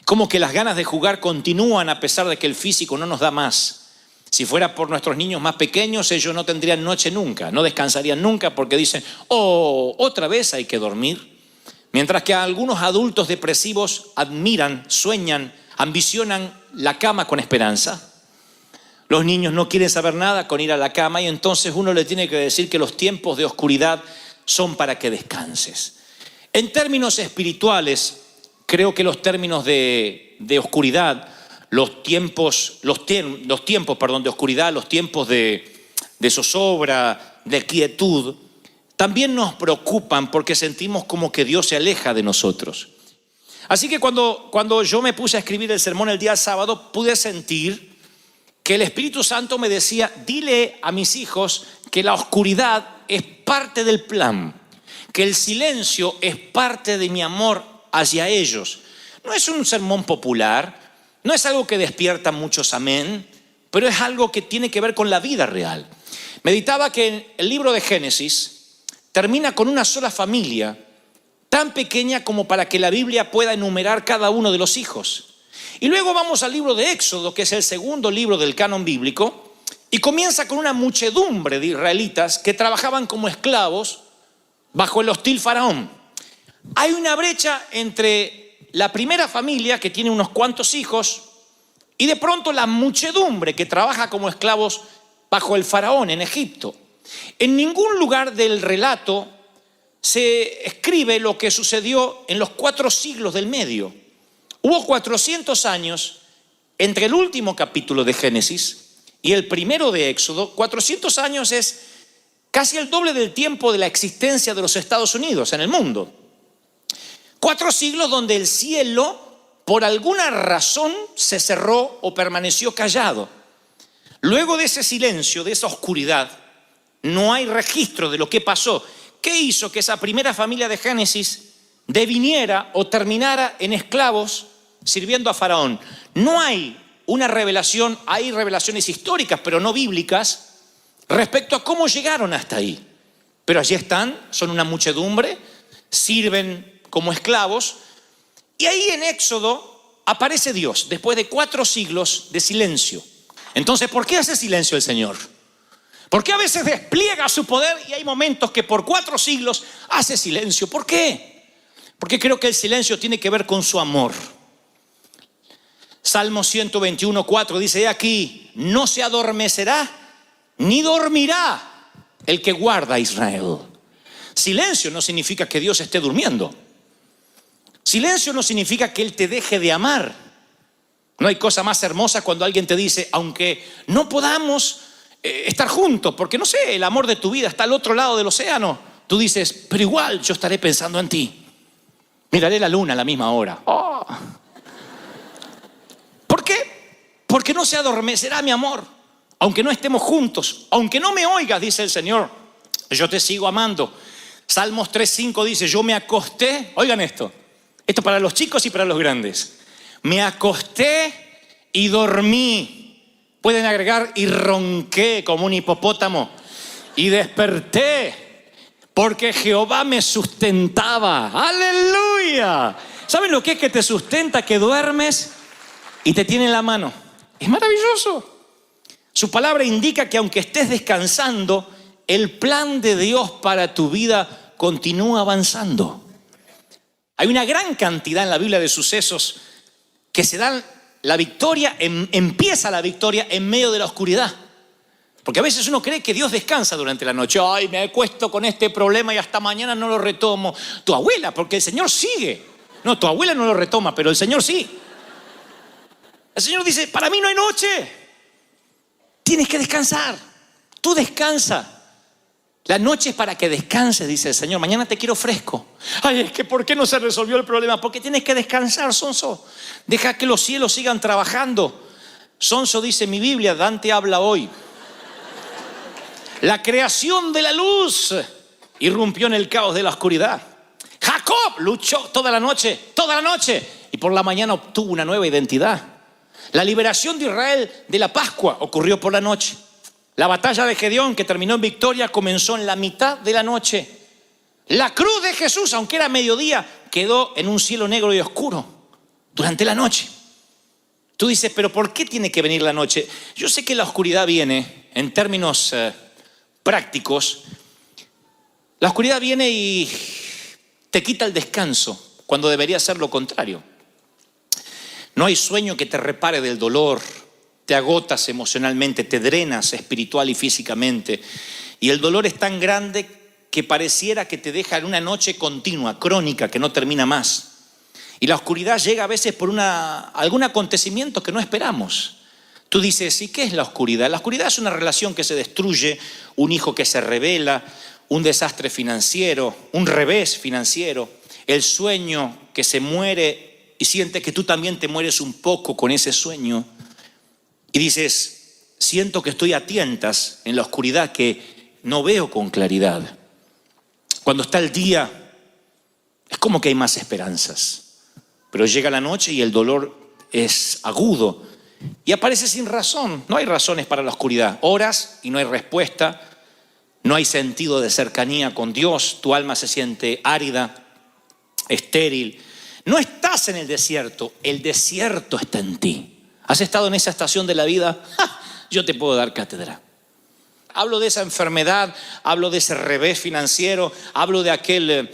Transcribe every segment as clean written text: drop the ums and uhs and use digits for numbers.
Como que las ganas de jugar continúan a pesar de que el físico no nos da más. Si fuera por nuestros niños más pequeños, ellos no tendrían noche nunca, no descansarían nunca porque dicen, oh, otra vez hay que dormir. Mientras que algunos adultos depresivos admiran, sueñan, ambicionan la cama con esperanza. Los niños no quieren saber nada con ir a la cama y entonces uno le tiene que decir que los tiempos de oscuridad son para que descanses. En términos espirituales, creo que los términos de oscuridad, los tiempos de oscuridad, los tiempos de zozobra, de quietud, también nos preocupan porque sentimos como que Dios se aleja de nosotros. Así que cuando yo me puse a escribir el sermón el día sábado, pude sentir que el Espíritu Santo me decía, dile a mis hijos que la oscuridad es parte del plan, que el silencio es parte de mi amor hacia ellos. No es un sermón popular, no es algo que despierta muchos amén, pero es algo que tiene que ver con la vida real. Meditaba que el libro de Génesis termina con una sola familia, tan pequeña como para que la Biblia pueda enumerar cada uno de los hijos. Y luego vamos al libro de Éxodo, que es el segundo libro del canon bíblico, y comienza con una muchedumbre de israelitas que trabajaban como esclavos bajo el hostil faraón. Hay una brecha entre la primera familia, que tiene unos cuantos hijos, y de pronto la muchedumbre que trabaja como esclavos bajo el faraón en Egipto. En ningún lugar del relato se escribe lo que sucedió en los 4 siglos del medio. Hubo 400 años entre el último capítulo de Génesis y el primero de Éxodo. 400 años es casi el doble del tiempo de la existencia de los Estados Unidos en el mundo. 4 siglos donde el cielo, por alguna razón, se cerró o permaneció callado. Luego de ese silencio, de esa oscuridad, no hay registro de lo que pasó. ¿Qué hizo que esa primera familia de Génesis deviniera o terminara en esclavos sirviendo a Faraón? No hay una revelación, hay revelaciones históricas, pero no bíblicas, respecto a cómo llegaron hasta ahí. Pero allí están, son una muchedumbre, sirven como esclavos, y ahí en Éxodo aparece Dios, después de 4 siglos de silencio. Entonces, ¿por qué hace silencio el Señor? ¿Por qué a veces despliega su poder y hay momentos que por 4 siglos hace silencio? ¿Por qué? Porque creo que el silencio tiene que ver con su amor. Salmo 121:4 dice, he aquí, no se adormecerá ni dormirá el que guarda a Israel. Silencio no significa que Dios esté durmiendo. Silencio no significa que Él te deje de amar. No hay cosa más hermosa cuando alguien te dice, aunque no podamos estar juntos, porque no sé, el amor de tu vida está al otro lado del océano, tú dices, pero igual yo estaré pensando en ti. Miraré la luna a la misma hora. Oh. ¿Por qué? Porque no se adormecerá mi amor, aunque no estemos juntos, aunque no me oigas, dice el Señor, yo te sigo amando. Salmos 3:5 dice, yo me acosté, oigan esto para los chicos y para los grandes, me acosté y dormí. Pueden agregar, y ronqué como un hipopótamo, y desperté porque Jehová me sustentaba. ¡Aleluya! ¿Saben lo que es que te sustenta? Que duermes y te tiene en la mano. Es maravilloso. Su palabra indica que aunque estés descansando, el plan de Dios para tu vida continúa avanzando. Hay una gran cantidad en la Biblia de sucesos que se dan la victoria, empieza la victoria en medio de la oscuridad. Porque a veces uno cree que Dios descansa durante la noche. Ay, me acuesto con este problema y hasta mañana no lo retomo. Tu abuela, porque el Señor sigue. No, tu abuela no lo retoma, pero el Señor sí. El Señor dice, para mí no hay noche. Tienes que descansar. Tú descansa. La noche es para que descanses, dice el Señor. Mañana te quiero fresco. Ay, es que ¿por qué no se resolvió el problema? Porque tienes que descansar, sonso. Deja que los cielos sigan trabajando. Sonso dice mi Biblia, Dante habla hoy. La creación de la luz irrumpió en el caos de la oscuridad. Jacob luchó toda la noche, y por la mañana obtuvo una nueva identidad. La liberación de Israel de la Pascua ocurrió por la noche. La batalla de Gedeón, que terminó en victoria, comenzó en la mitad de la noche. La cruz de Jesús, aunque era mediodía, quedó en un cielo negro y oscuro. durante la noche. Tú dices, pero ¿por qué tiene que venir la noche? Yo sé que la oscuridad viene, en términos prácticos, la oscuridad viene y te quita el descanso, cuando debería ser lo contrario. No hay sueño que te repare del dolor, te agotas emocionalmente, te drenas espiritual y físicamente. Y el dolor es tan grande que pareciera que te deja en una noche continua, crónica, que no termina más. Y la oscuridad llega a veces por algún acontecimiento que no esperamos. Tú dices, ¿y qué es la oscuridad? La oscuridad es una relación que se destruye, un hijo que se revela, un desastre financiero, un revés financiero, el sueño que se muere y sientes que tú también te mueres un poco con ese sueño. Y dices, siento que estoy a tientas en la oscuridad que no veo con claridad. Cuando está el día, es como que hay más esperanzas. Pero llega la noche y el dolor es agudo y aparece sin razón. No hay razones para la oscuridad. Oras y no hay respuesta. No hay sentido de cercanía con Dios. Tu alma se siente árida, estéril. No estás en el desierto está en ti. ¿Has estado en esa estación de la vida? ¡Ja! Yo te puedo dar cátedra. Hablo de esa enfermedad, hablo de ese revés financiero, hablo de aquel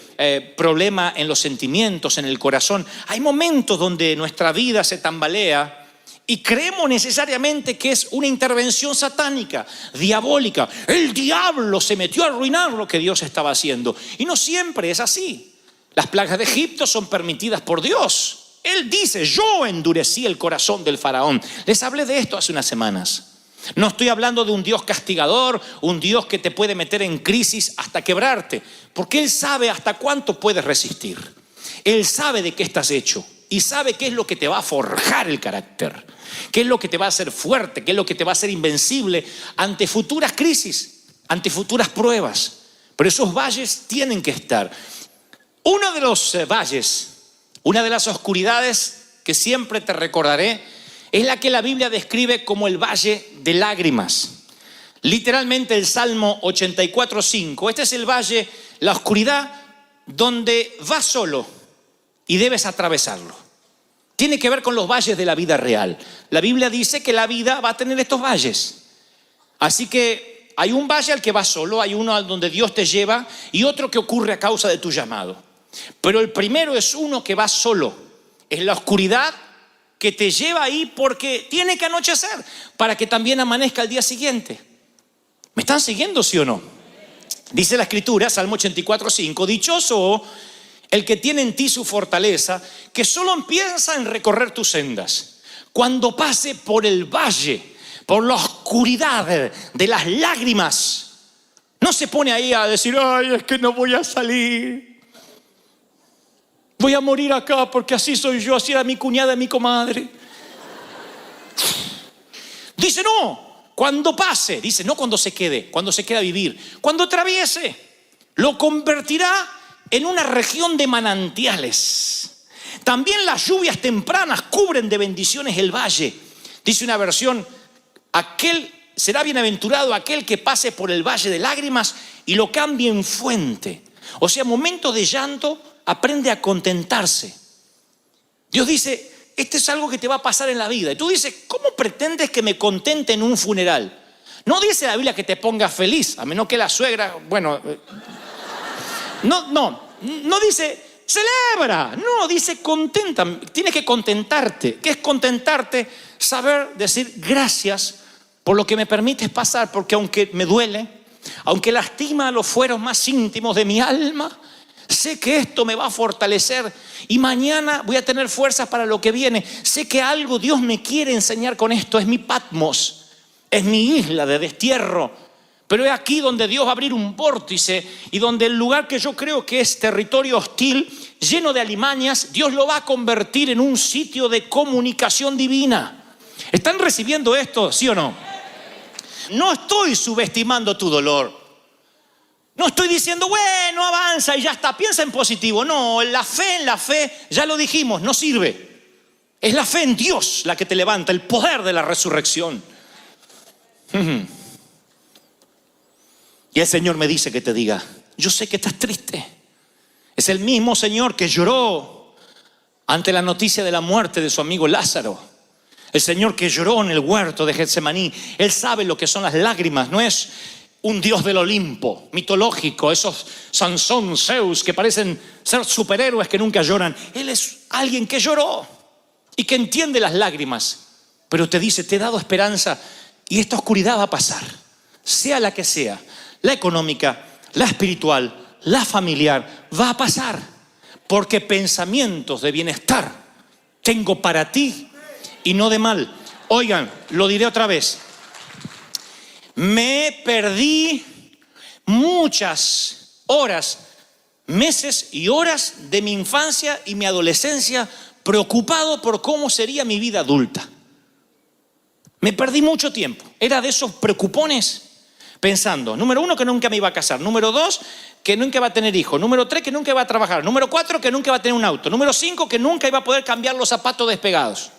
problema en los sentimientos, en el corazón. Hay momentos donde nuestra vida se tambalea y creemos necesariamente que es una intervención satánica, diabólica. El diablo se metió a arruinar lo que Dios estaba haciendo. Y no siempre es así. Las plagas de Egipto son permitidas por Dios. Él dice, yo endurecí el corazón del faraón. Les hablé de esto hace unas semanas. No estoy hablando de un Dios castigador, un Dios que te puede meter en crisis hasta quebrarte, porque Él sabe hasta cuánto puedes resistir. Él sabe de qué estás hecho y sabe qué es lo que te va a forjar el carácter, qué es lo que te va a hacer fuerte, qué es lo que te va a hacer invencible ante futuras crisis, ante futuras pruebas. Pero esos valles tienen que estar. Uno de los valles, una de las oscuridades que siempre te recordaré, es la que la Biblia describe como el valle de lágrimas. Literalmente el Salmo 84:5. Este es el valle, la oscuridad, donde vas solo y debes atravesarlo. Tiene que ver con los valles de la vida real. La Biblia dice que la vida va a tener estos valles. Así que hay un valle al que vas solo, hay uno al donde Dios te lleva y otro que ocurre a causa de tu llamado. Pero el primero es uno que va solo. Es la oscuridad que te lleva ahí porque tiene que anochecer para que también amanezca el día siguiente. ¿Me están siguiendo, sí o no? Dice la Escritura, Salmo 84:5, dichoso el que tiene en ti su fortaleza, que solo piensa en recorrer tus sendas. Cuando pase por el valle, por la oscuridad de las lágrimas, no se pone ahí a decir, ay, es que no voy a salir. Voy a morir acá porque así soy yo, así era mi cuñada y mi comadre. Dice no, cuando pase, dice no cuando se quede a vivir, cuando atraviese, lo convertirá en una región de manantiales. También las lluvias tempranas cubren de bendiciones el valle. Dice una versión, será bienaventurado aquel que pase por el valle de lágrimas y lo cambie en fuente. O sea, momentos de llanto, aprende a contentarse. Dios dice, esto es algo que te va a pasar en la vida. Y tú dices, ¿cómo pretendes que me contente en un funeral? No dice la Biblia que te pongas feliz, a menos que la suegra, no dice, celebra. No, dice contenta. Tienes que contentarte. ¿Qué es contentarte? Saber decir gracias por lo que me permites pasar, porque aunque me duele, aunque lastima a los fueros más íntimos de mi alma, sé que esto me va a fortalecer y mañana voy a tener fuerzas para lo que viene. Sé que algo Dios me quiere enseñar con esto. Es mi Patmos, es mi isla de destierro. Pero es aquí donde Dios va a abrir un vórtice y donde el lugar que yo creo que es territorio hostil, lleno de alimañas, Dios lo va a convertir en un sitio de comunicación divina. ¿Están recibiendo esto, sí o no? No estoy subestimando tu dolor. No estoy diciendo, bueno, avanza y ya está, piensa en positivo. No, la fe, ya lo dijimos, no sirve. Es la fe en Dios la que te levanta, el poder de la resurrección. Y el Señor me dice que te diga, yo sé que estás triste. Es el mismo Señor que lloró ante la noticia de la muerte de su amigo Lázaro. El Señor que lloró en el huerto de Getsemaní. Él sabe lo que son las lágrimas. No es un dios del Olimpo mitológico, esos Sansón, Zeus, que parecen ser superhéroes que nunca lloran. Él es alguien que lloró y que entiende las lágrimas, pero te dice, te he dado esperanza y esta oscuridad va a pasar, sea la que sea, la económica, la espiritual, la familiar, va a pasar, porque pensamientos de bienestar tengo para ti y no de mal. Oigan, lo diré otra vez. Me perdí muchas horas, meses y horas de mi infancia y mi adolescencia preocupado por cómo sería mi vida adulta. Me perdí mucho tiempo. Era de esos preocupones pensando, número 1, que nunca me iba a casar. Número 2, que nunca iba a tener hijos. Número 3, que nunca iba a trabajar. Número 4, que nunca iba a tener un auto. Número 5, que nunca iba a poder cambiar los zapatos despegados.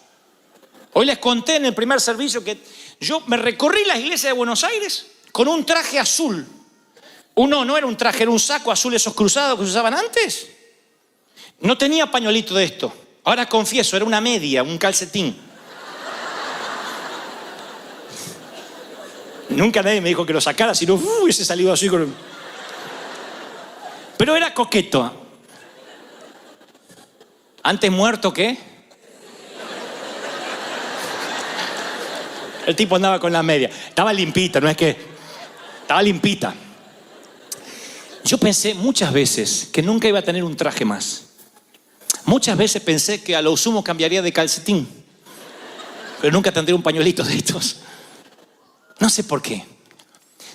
Hoy les conté en el primer servicio que yo me recorrí la iglesia de Buenos Aires con un traje azul. No era un traje, era un saco azul, esos cruzados que se usaban antes. No tenía pañuelito de esto. Ahora confieso, era una media, un calcetín. Nunca nadie me dijo que lo sacara, sino hubiese salido así con... Pero era coqueto. Antes muerto que... El tipo andaba con la media. Estaba limpita, no es que... Estaba limpita. Yo pensé muchas veces que nunca iba a tener un traje más. Muchas veces pensé que a lo sumo cambiaría de calcetín. Pero nunca tendría un pañuelito de estos. No sé por qué.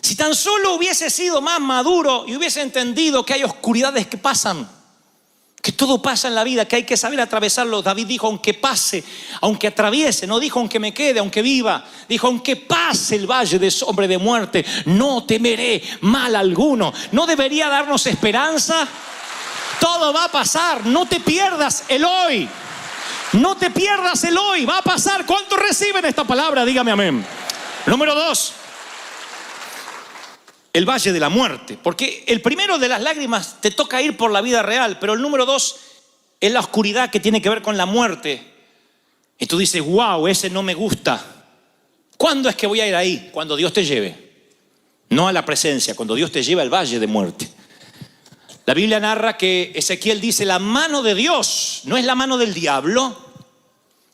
Si tan solo hubiese sido más maduro y hubiese entendido que hay oscuridades que pasan, que todo pasa en la vida, que hay que saber atravesarlo. David dijo, aunque pase, aunque atraviese, no dijo aunque me quede, aunque viva. Dijo, aunque pase el valle de sombra de muerte, no temeré mal alguno. ¿No debería darnos esperanza? Todo va a pasar, no te pierdas el hoy. No te pierdas el hoy, va a pasar. ¿Cuántos reciben esta palabra? Dígame amén. Número 2. El valle de la muerte, porque el primero de las lágrimas te toca ir por la vida real, pero el número 2 es la oscuridad que tiene que ver con la muerte. Y tú dices, wow, ese no me gusta. ¿Cuándo es que voy a ir ahí? Cuando Dios te lleve. No a la presencia, cuando Dios te lleva al valle de muerte. La Biblia narra que Ezequiel dice, la mano de Dios no es la mano del diablo.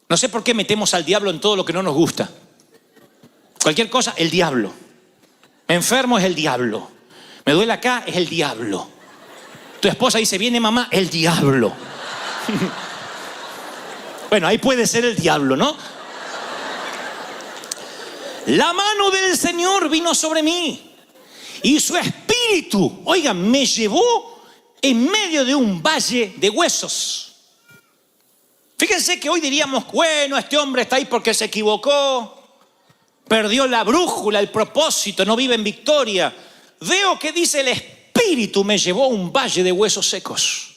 No sé por qué metemos al diablo en todo lo que no nos gusta. Cualquier cosa, el diablo. Me enfermo, es el diablo. Me duele acá, es el diablo. Tu esposa dice, viene mamá, el diablo. Bueno, ahí puede ser el diablo, ¿no? La mano del Señor vino sobre mí y su espíritu, oigan, me llevó en medio de un valle de huesos. Fíjense que hoy diríamos, bueno, este hombre está ahí porque se equivocó. Perdió la brújula, el propósito, no vive en victoria. Veo que dice el Espíritu me llevó a un valle de huesos secos.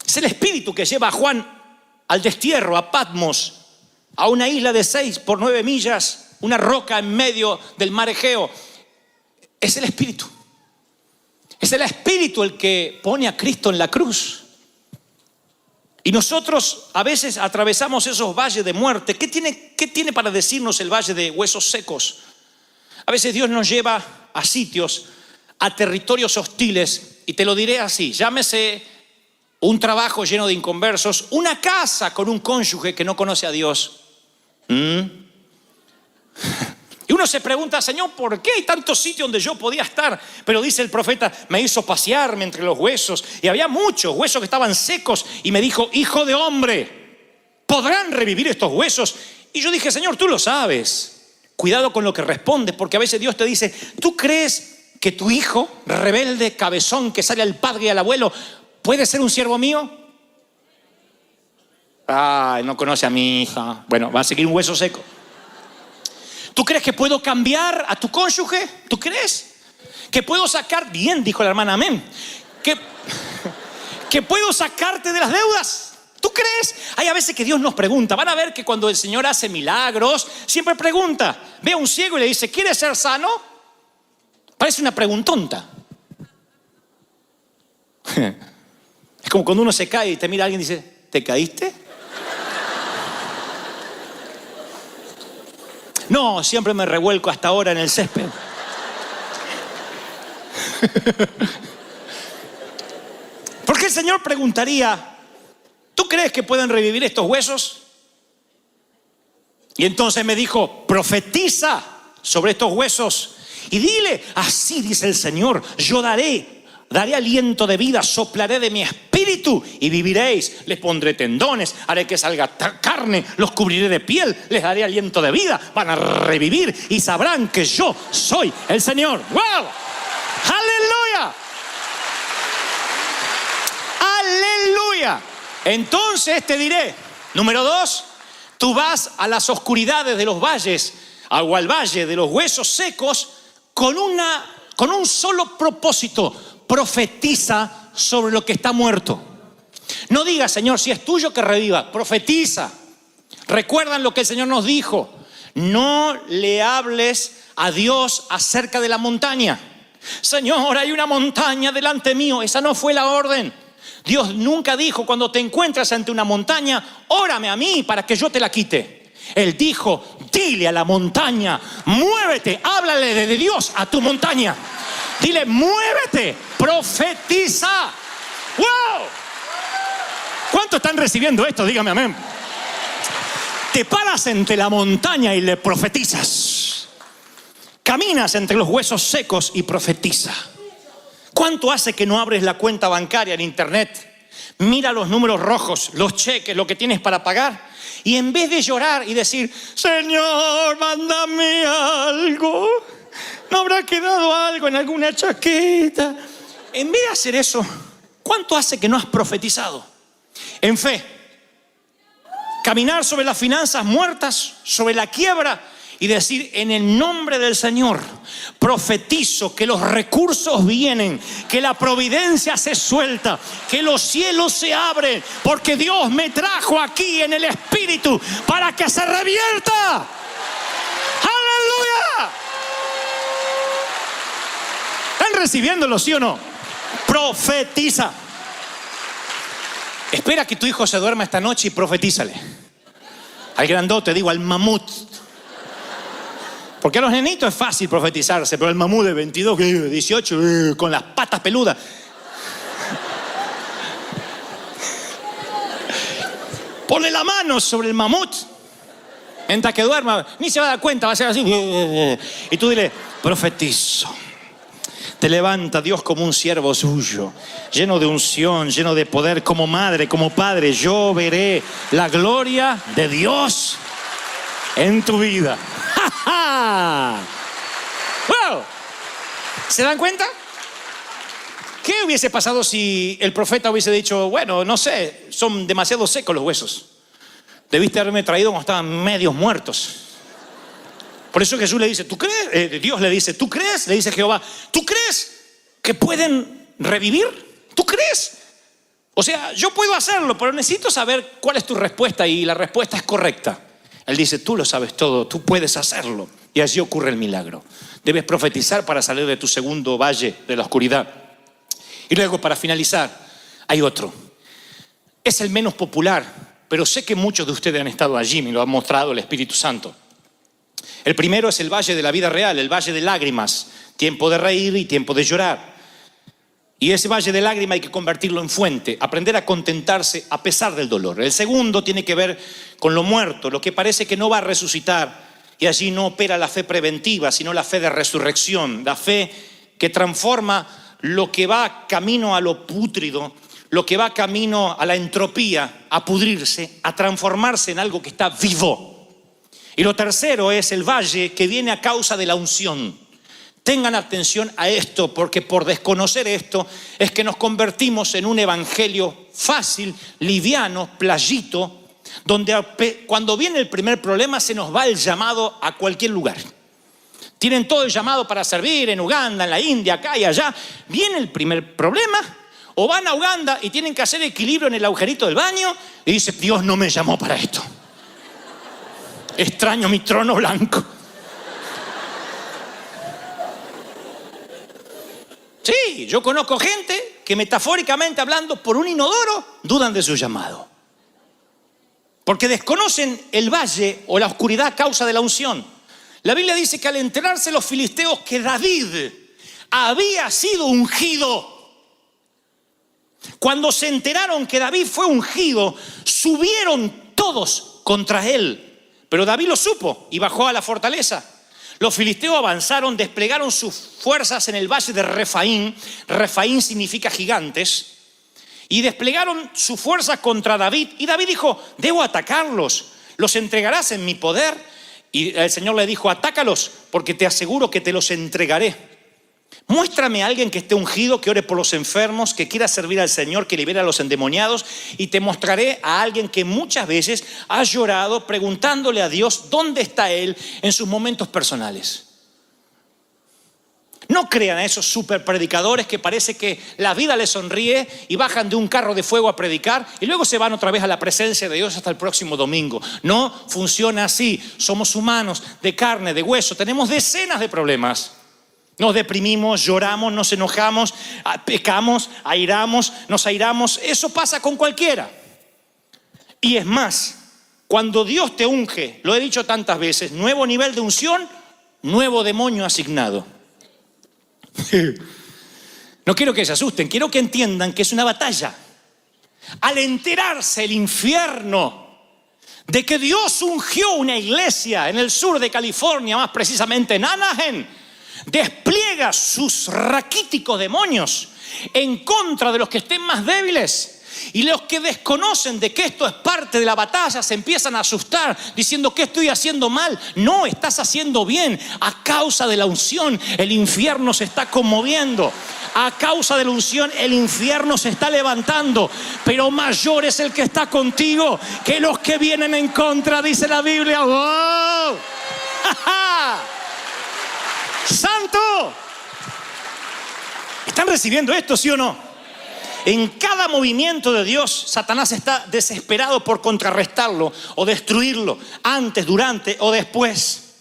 Es el Espíritu que lleva a Juan al destierro, a Patmos, a una isla de 6 por 9 millas, una roca en medio del mar Egeo. Es el Espíritu. Es el Espíritu el que pone a Cristo en la cruz. Y nosotros a veces atravesamos esos valles de muerte. ¿Qué tiene para decirnos el valle de huesos secos? A veces Dios nos lleva a sitios, a territorios hostiles. Y te lo diré así, llámese un trabajo lleno de inconversos, una casa con un cónyuge que no conoce a Dios. Y uno se pregunta, Señor, ¿por qué hay tantos sitios donde yo podía estar? Pero dice el profeta, me hizo pasearme entre los huesos. Y había muchos huesos que estaban secos. Y me dijo, hijo de hombre, ¿podrán revivir estos huesos? Y yo dije, Señor, tú lo sabes. Cuidado con lo que respondes, porque a veces Dios te dice, ¿tú crees que tu hijo, rebelde, cabezón, que sale al padre y al abuelo, puede ser un siervo mío? Ay, no conoce a mi hija. Bueno, va a seguir un hueso seco. ¿Tú crees que puedo cambiar a tu cónyuge? ¿Tú crees? ¿Que puedo sacar? Bien, dijo la hermana, amén. ¿Que puedo sacarte de las deudas? ¿Tú crees? Hay a veces que Dios nos pregunta. Van a ver que cuando el Señor hace milagros, siempre pregunta. Ve a un ciego y le dice, ¿quieres ser sano? Parece una preguntonta. Es Como cuando uno se cae y te mira alguien y dice, ¿te caíste? No, siempre me revuelco hasta ahora en el césped. Porque el Señor preguntaría, ¿tú crees que pueden revivir estos huesos? Y entonces me dijo, profetiza sobre estos huesos y dile, así dice el Señor, yo daré aliento de vida, soplaré de mi espíritu y viviréis. Les pondré tendones, haré que salga carne, los cubriré de piel, les daré aliento de vida, van a revivir y sabrán que yo soy el Señor. ¡Wow! ¡Aleluya! ¡Aleluya! Entonces te diré, número 2, tú vas a las oscuridades de los valles, o al valle de los huesos secos, con un solo propósito: profetiza sobre lo que está muerto. No digas, Señor, si es tuyo que reviva, profetiza. Recuerdan lo que el Señor nos dijo: no le hables a Dios acerca de la montaña. Señor, hay una montaña delante mío. Esa no fue la orden. Dios nunca dijo, cuando te encuentras ante una montaña, órame a mí para que yo te la quite. Él dijo, dile a la montaña, muévete, háblale de Dios a tu montaña. Dile, muévete, profetiza. ¡Wow! ¿Cuántos están recibiendo esto? Dígame amén. Te paras entre la montaña y le profetizas. Caminas entre los huesos secos y profetiza. ¿Cuánto hace que no abres la cuenta bancaria en internet? Mira los números rojos, los cheques, lo que tienes para pagar, y en vez de llorar y decir, Señor, mándame algo, ¿no habrá quedado algo en alguna chaqueta? En vez de hacer eso, ¿cuánto hace que no has profetizado? En fe, caminar sobre las finanzas muertas, sobre la quiebra, y decir, en el nombre del Señor, profetizo que los recursos vienen, que la providencia se suelta, que los cielos se abren, porque Dios me trajo aquí en el Espíritu para que se revierta. ¡Aleluya! ¿Están recibiéndolo, sí o no? Profetiza. Espera que tu hijo se duerma esta noche y profetízale. Al grandote, digo, al mamut. Porque a los nenitos es fácil profetizarse, pero el mamut de 22, 18, con las patas peludas. Ponle la mano sobre el mamut. Mientras que duerma, ni se va a dar cuenta, va a ser así. Y tú dile, profetizo. Te levanta Dios como un siervo suyo, lleno de unción, lleno de poder, como madre, como padre. Yo veré la gloria de Dios en tu vida. ¡Wow! ¿Se dan cuenta? ¿Qué hubiese pasado si el profeta hubiese dicho, bueno, no sé, son demasiado secos los huesos? Debiste haberme traído cuando estaban medios muertos. Por eso Jesús le dice, ¿tú crees? Dios le dice, ¿tú crees? Le dice Jehová, ¿tú crees que pueden revivir? ¿Tú crees? O sea, yo puedo hacerlo, pero necesito saber cuál es tu respuesta, y la respuesta es correcta. Él dice, tú lo sabes todo, tú puedes hacerlo. Y así ocurre el milagro. Debes profetizar para salir de tu segundo valle de la oscuridad. Y luego, para finalizar, hay otro. Es el menos popular, pero sé que muchos de ustedes han estado allí, me lo ha mostrado el Espíritu Santo. El primero es el valle de la vida real, el valle de lágrimas. Tiempo de reír y tiempo de llorar. Y ese valle de lágrimas hay que convertirlo en fuente, aprender a contentarse a pesar del dolor. El segundo tiene que ver con lo muerto, lo que parece que no va a resucitar. Y allí no opera la fe preventiva, sino la fe de resurrección, la fe que transforma lo que va camino a lo pútrido, lo que va camino a la entropía, a pudrirse, a transformarse en algo que está vivo. Y lo tercero es el valle que viene a causa de la unción. Tengan atención a esto, porque por desconocer esto es que nos convertimos en un evangelio fácil, liviano, playito, donde cuando viene el primer problema se nos va el llamado a cualquier lugar. Tienen todo el llamado para servir en Uganda, en la India, acá y allá. Viene el primer problema, o van a Uganda y tienen que hacer equilibrio en el agujerito del baño y dice, Dios no me llamó para esto. Extraño mi trono blanco. Sí, yo conozco gente que metafóricamente hablando, por un inodoro, dudan de su llamado. Porque desconocen el valle o la oscuridad a causa de la unción. La Biblia dice que al enterarse los filisteos que David había sido ungido, cuando se enteraron que David fue ungido, subieron todos contra él. Pero David lo supo y bajó a la fortaleza. Los filisteos avanzaron, desplegaron sus fuerzas en el valle de Refaín. Refaín significa gigantes. Y desplegaron sus fuerzas contra David. Y David dijo, debo atacarlos, los entregarás en mi poder. Y el Señor le dijo, atácalos, porque te aseguro que te los entregaré. Muéstrame a alguien que esté ungido, que ore por los enfermos, que quiera servir al Señor, que libere a los endemoniados, y te mostraré a alguien que muchas veces ha llorado preguntándole a Dios dónde está Él en sus momentos personales. No crean a esos super predicadores que parece que la vida les sonríe y bajan de un carro de fuego a predicar y luego se van otra vez a la presencia de Dios hasta el próximo domingo. No funciona así. Somos humanos, de carne, de hueso. Tenemos decenas de problemas. Nos deprimimos, lloramos, nos enojamos, pecamos, nos airamos. Eso pasa con cualquiera. Y es más, cuando Dios te unge, lo he dicho tantas veces, nuevo nivel de unción, nuevo demonio asignado. No quiero que se asusten, quiero que entiendan que es una batalla. Al enterarse el infierno de que Dios ungió una iglesia en el sur de California, más precisamente en Anaheim, despliega sus raquíticos demonios en contra de los que estén más débiles. Y los que desconocen de que esto es parte de la batalla se empiezan a asustar diciendo, ¿qué estoy haciendo mal? No, estás haciendo bien. A causa de la unción el infierno se está conmoviendo. A causa de la unción el infierno se está levantando. Pero mayor es el que está contigo que los que vienen en contra, dice la Biblia. ¡Wow! ¡Santo! ¿Están recibiendo esto, sí o no? En cada movimiento de Dios, Satanás está desesperado por contrarrestarlo o destruirlo, antes, durante o después.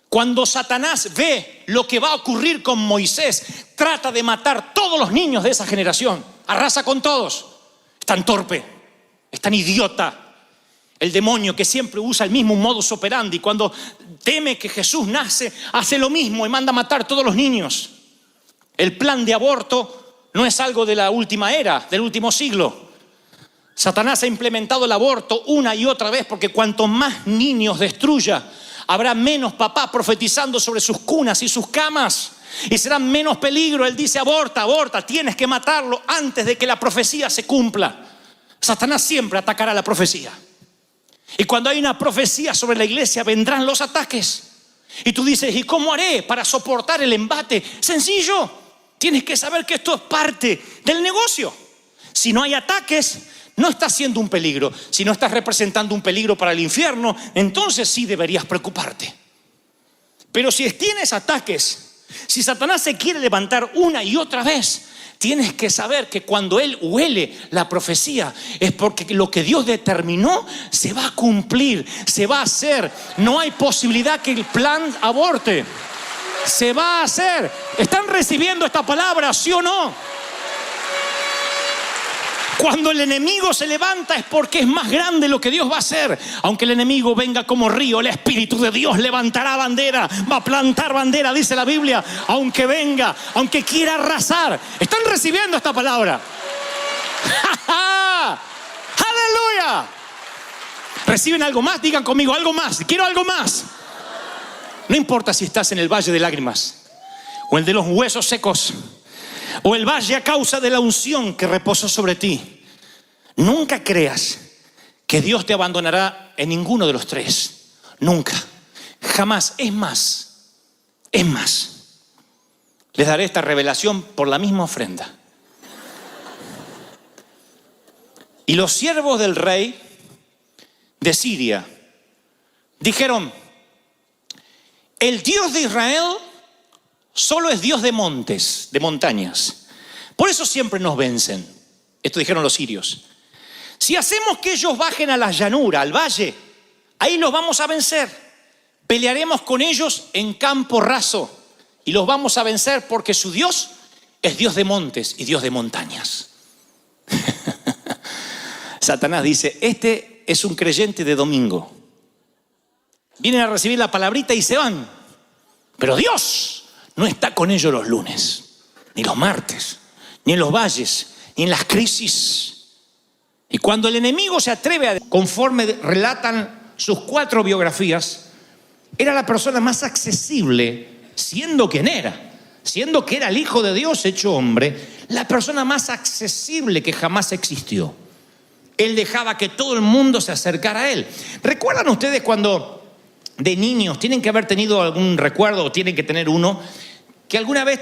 Cuando Satanás ve lo que va a ocurrir con Moisés, trata de matar todos los niños de esa generación. Arrasa con todos. Es tan torpe, es tan idiota. El demonio que siempre usa el mismo modus operandi, cuando teme que Jesús nace, hace lo mismo y manda a matar todos los niños. El plan de aborto no es algo de la última era, del último siglo. Satanás ha implementado el aborto una y otra vez porque cuanto más niños destruya, habrá menos papás profetizando sobre sus cunas y sus camas. Y será menos peligro. Él dice, aborta, aborta, tienes que matarlo antes de que la profecía se cumpla. Satanás siempre atacará la profecía. Y cuando hay una profecía sobre la iglesia, vendrán los ataques. Y tú dices, ¿y cómo haré para soportar el embate? Sencillo. Tienes que saber que esto es parte del negocio. Si no hay ataques, no estás siendo un peligro. Si no estás representando un peligro para el infierno, entonces sí deberías preocuparte. Pero si tienes ataques, si Satanás se quiere levantar una y otra vez, tienes que saber que cuando él huele la profecía es porque lo que Dios determinó se va a cumplir, se va a hacer. No hay posibilidad que el plan aborte. Se va a hacer. ¿Están recibiendo esta palabra, sí o no? Cuando el enemigo se levanta es porque es más grande lo que Dios va a hacer. Aunque el enemigo venga como río, el Espíritu de Dios levantará bandera, va a plantar bandera, dice la Biblia. Aunque venga, aunque quiera arrasar. ¿Están recibiendo esta palabra? ¡Aleluya! ¿Reciben algo más? Digan conmigo, algo más. Quiero algo más. No importa si estás en el valle de lágrimas o el de los huesos secos o el valle a causa de la unción que reposó sobre ti. Nunca creas que Dios te abandonará en ninguno de los tres. Nunca, jamás. Es más, les daré esta revelación por la misma ofrenda. Y los siervos del rey de Siria dijeron, el Dios de Israel solo es Dios de montes, de montañas. Por eso siempre nos vencen. Esto dijeron los sirios. Si hacemos que ellos bajen a la llanura, al valle, ahí los vamos a vencer. Pelearemos con ellos en campo raso y los vamos a vencer porque su Dios es Dios de montes y Dios de montañas. Satanás dice, este es un creyente de domingo. Vienen a recibir la palabrita y se van. Pero Dios no está con ellos los lunes, ni los martes, ni en los valles, ni en las crisis. Y cuando el enemigo se atreve a, conforme relatan sus 4 biografías, era la persona más accesible, siendo quien era, siendo que era el Hijo de Dios hecho hombre, la persona más accesible que jamás existió. Él dejaba que todo el mundo se acercara a él. ¿Recuerdan ustedes cuando de niños tienen que haber tenido algún recuerdo o tienen que tener uno, que alguna vez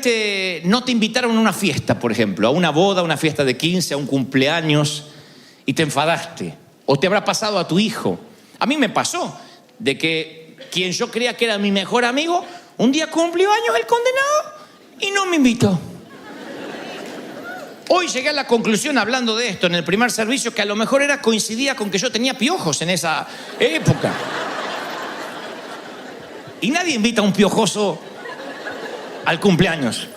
no te invitaron a una fiesta, por ejemplo, a una boda, a una fiesta de 15, a un cumpleaños, y te enfadaste? O te habrá pasado a tu hijo. A mí me pasó de que quien yo creía que era mi mejor amigo, un día cumplió años el condenado y no me invitó. Hoy llegué a la conclusión, hablando de esto en el primer servicio, que a lo mejor coincidía con que yo tenía piojos en esa época. Y nadie invita a un piojoso al cumpleaños.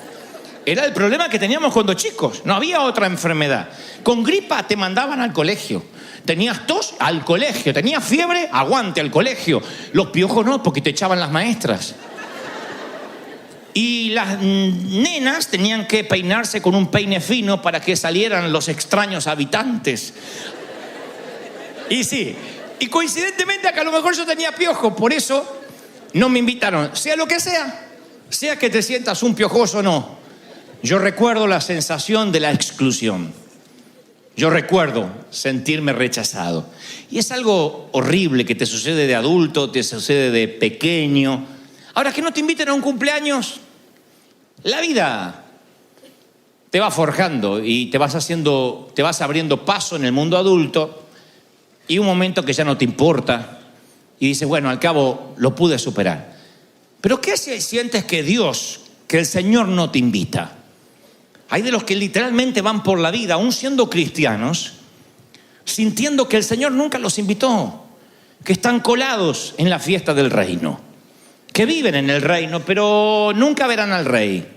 Era el problema que teníamos cuando chicos. No había otra enfermedad. Con gripa te mandaban al colegio. Tenías tos, al colegio. Tenías fiebre, aguante, al colegio. Los piojos no, porque te echaban las maestras. Y las nenas tenían que peinarse con un peine fino para que salieran los extraños habitantes. Y sí, y coincidentemente acá a lo mejor yo tenía piojo, por eso no me invitaron. Sea lo que sea que te sientas un piojoso o no. Yo recuerdo la sensación de la exclusión. Yo recuerdo sentirme rechazado. Y es algo horrible que te sucede de adulto, te sucede de pequeño. Ahora, que no te inviten a un cumpleaños, la vida te va forjando y te vas abriendo paso en el mundo adulto, y un momento que ya no te importa y dices, bueno, al cabo lo pude superar. Pero ¿qué si sientes que el Señor no te invita? Hay de los que literalmente van por la vida, aún siendo cristianos, sintiendo que el Señor nunca los invitó, que están colados en la fiesta del reino, que viven en el reino, pero nunca verán al rey,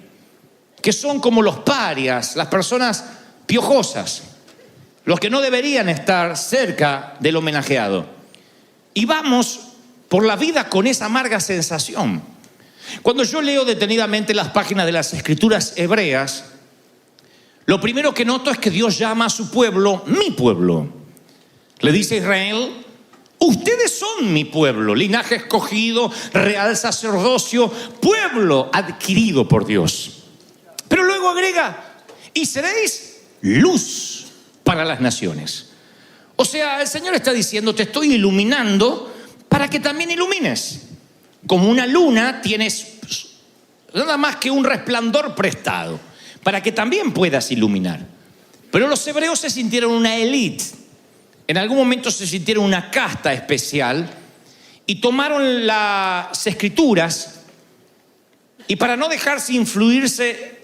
que son como los parias, las personas piojosas, los que no deberían estar cerca del homenajeado. Y vamos por la vida con esa amarga sensación. Cuando yo leo detenidamente las páginas de las Escrituras hebreas, lo primero que noto es que Dios llama a su pueblo, mi pueblo. Le dice a Israel, ustedes son mi pueblo, linaje escogido, real sacerdocio, pueblo adquirido por Dios. Pero luego agrega, y seréis luz para las naciones. O sea, el Señor está diciendo, te estoy iluminando para que también ilumines. Como una luna tienes nada más que un resplandor prestado, para que también puedas iluminar. Pero los hebreos se sintieron una élite. En algún momento se sintieron una casta especial y tomaron las Escrituras, y para no dejar influirse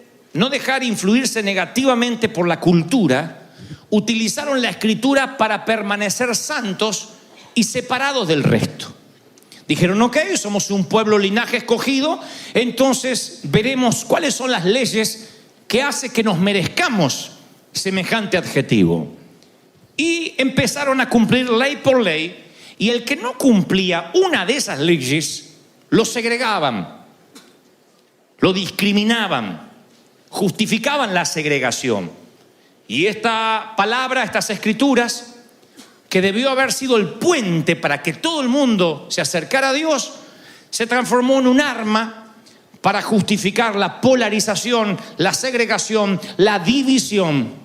negativamente por la cultura, utilizaron la Escritura para permanecer santos y separados del resto. Dijeron, ok, somos un pueblo linaje escogido, entonces veremos cuáles son las leyes que hace que nos merezcamos semejante adjetivo. Y empezaron a cumplir ley por ley, y el que no cumplía una de esas leyes, lo segregaban, lo discriminaban, justificaban la segregación. Y esta palabra, estas Escrituras, que debió haber sido el puente para que todo el mundo se acercara a Dios, se transformó en un arma para justificar la polarización, la segregación, la división.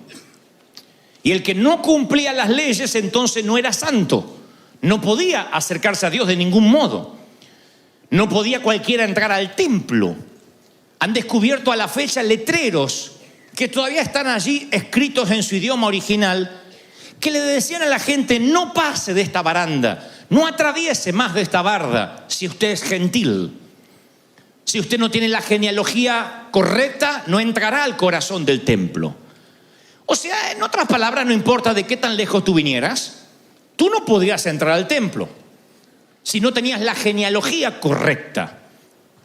Y el que no cumplía las leyes entonces no era santo, no podía acercarse a Dios de ningún modo, no podía cualquiera entrar al templo. Han descubierto a la fecha letreros que todavía están allí escritos en su idioma original, que le decían a la gente, no pase de esta baranda, no atraviese más de esta barda si usted es gentil. Si usted no tiene la genealogía correcta, no entrará al corazón del templo. O sea, en otras palabras, no importa de qué tan lejos tú vinieras, tú no podías entrar al templo si no tenías la genealogía correcta.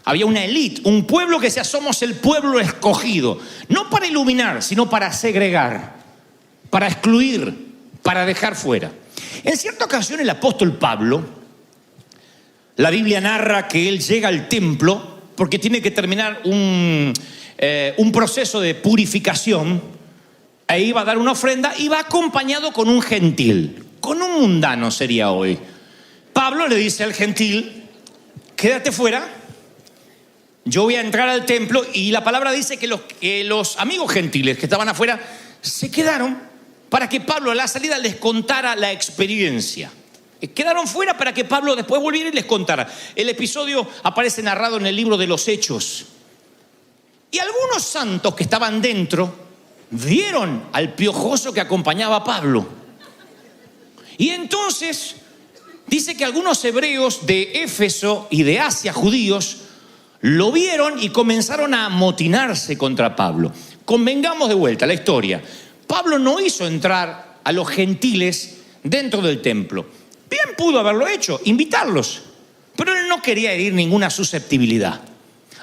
Había una élite, un pueblo que decía, somos el pueblo escogido. No para iluminar, sino para segregar, para excluir, para dejar fuera. En cierta ocasión el apóstol Pablo, la Biblia narra que él llega al templo porque tiene que terminar un proceso de purificación, e iba a dar una ofrenda, y va acompañado con un gentil, con un mundano sería hoy. Pablo le dice al gentil, quédate fuera, yo voy a entrar al templo. Y la palabra dice que los amigos gentiles que estaban afuera se quedaron para que Pablo a la salida les contara la experiencia. Quedaron fuera para que Pablo después volviera y les contara. El episodio aparece narrado en el libro de los Hechos. Y algunos santos que estaban dentro vieron al piojoso que acompañaba a Pablo. Y entonces dice que algunos hebreos de Éfeso y de Asia, judíos, lo vieron y comenzaron a amotinarse contra Pablo. Convengamos de vuelta la historia. Pablo no hizo entrar a los gentiles dentro del templo. Bien pudo haberlo hecho, invitarlos, pero él no quería herir ninguna susceptibilidad.